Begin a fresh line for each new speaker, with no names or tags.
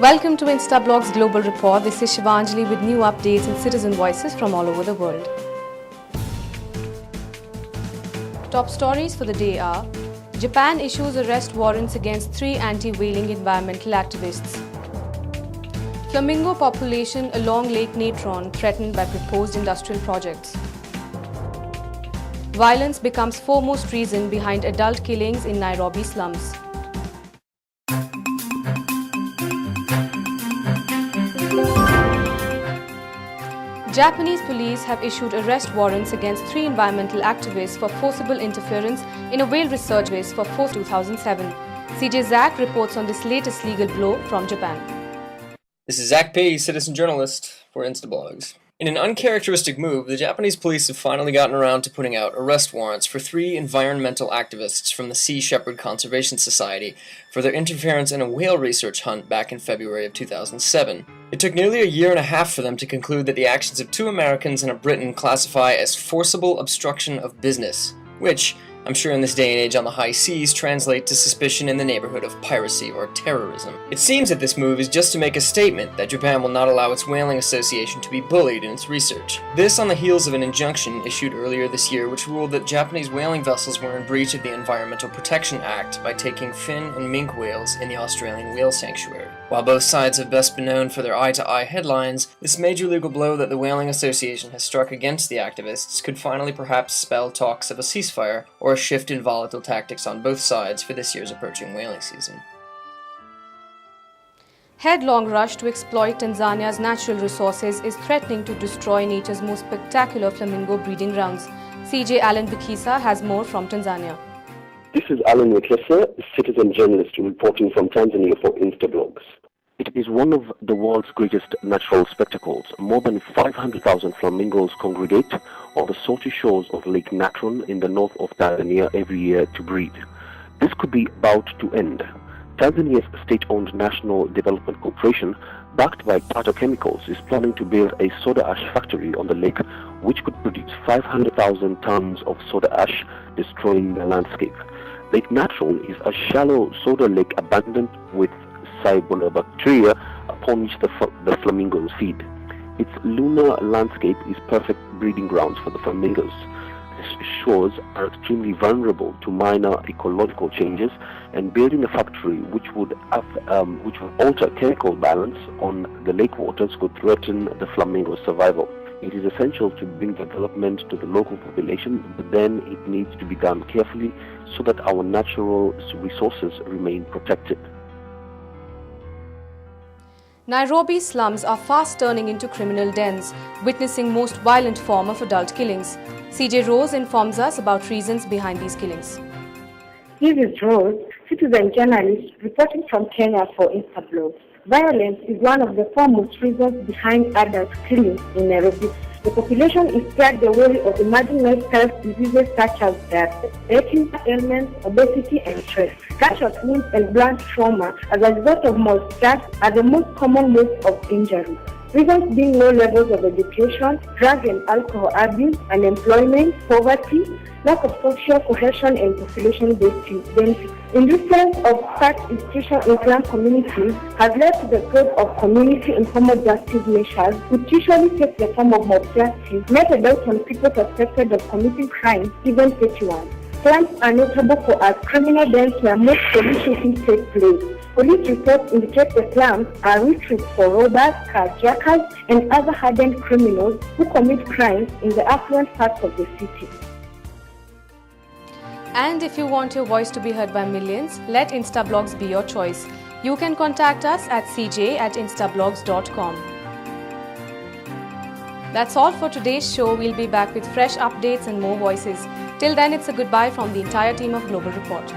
Welcome to Instablogs Global Report. This is Shivanjali with new updates and citizen voices from all over the world. Top stories for the day are: Japan issues arrest warrants against 3 anti-whaling environmental activists. Flamingo population along Lake Natron threatened by proposed industrial projects. Violence becomes foremost reason behind adult killings in Nairobi slums. Japanese police have issued arrest warrants against 3 environmental activists for forcible interference in a whale research base for 2007. CJ Zach reports on this latest legal blow from Japan.
This is Zach P., citizen journalist for Instablogs. In an uncharacteristic move, the Japanese police have finally gotten around to putting out arrest warrants for 3 environmental activists from the Sea Shepherd Conservation Society for their interference in a whale research hunt back in February of 2007. It took nearly a year and a half for them to conclude that the actions of 2 Americans and a Briton classify as forcible obstruction of business, which, I'm sure in this day and age on the high seas, translate to suspicion in the neighborhood of piracy or terrorism. It seems that this move is just to make a statement that Japan will not allow its whaling association to be bullied in its research. This on the heels of an injunction issued earlier this year which ruled that Japanese whaling vessels were in breach of the Environmental Protection Act by taking fin and mink whales in the Australian whale sanctuary. While both sides have best been known for their eye-to-eye headlines, this major legal blow that the Whaling Association has struck against the activists could finally perhaps spell talks of a ceasefire or a shift in volatile tactics on both sides for this year's approaching whaling season.
Headlong rush to exploit Tanzania's natural resources is threatening to destroy nature's most spectacular flamingo breeding grounds. CJ Alan Bukisa has more from Tanzania.
This is Alan Wekesa, citizen journalist reporting from Tanzania for Instablogs. It is one of the world's greatest natural spectacles. More than 500,000 flamingos congregate on the salty shores of Lake Natron in the north of Tanzania every year to breed. This could be about to end. Tanzania's state-owned National Development Corporation, backed by Tata Chemicals, is planning to build a soda ash factory on the lake, which could produce 500,000 tons of soda ash, destroying the landscape. Lake Natron is a shallow soda lake abundant with cyanobacteria upon which the flamingos feed. Its lunar landscape is perfect breeding grounds for the flamingos. These shores are extremely vulnerable to minor ecological changes, and building a factory which would alter chemical balance on the lake waters could threaten the flamingo's survival. It is essential to bring development to the local population, but then it needs to be done carefully so that our natural resources remain protected.
Nairobi slums are fast turning into criminal dens, witnessing most violent form of adult killings. CJ Rose informs us about reasons behind these killings.
This is Rose, citizen journalist reporting from Kenya for Instablogs. Violence is one of the foremost reasons behind adult killings in Nairobi. The population is scared away of emerging lifestyle diseases such as diabetes, ailments, obesity, and stress. Gunshot wounds and blunt trauma as a result of more stress are the most common ways of injury. Reasons being low levels of education, drug and alcohol abuse, unemployment, poverty, lack of social cohesion, and population-based benefits. Indifference of such institutions in Islam communities has led to the growth of community informal justice measures, which usually take the form of mob justice, meted out on people suspected of committing crimes, even petty ones. Slums are notable for as criminal dens where most police shootings take place. Police reports indicate the slums are retreats for robbers, carjackers, and other hardened criminals who commit crimes in the affluent parts of the city.
And if you want your voice to be heard by millions, let Instablogs be your choice. You can contact us at cj@instablogs.com. That's all for today's show. We'll be back with fresh updates and more voices. Till then, it's a goodbye from the entire team of Global Report.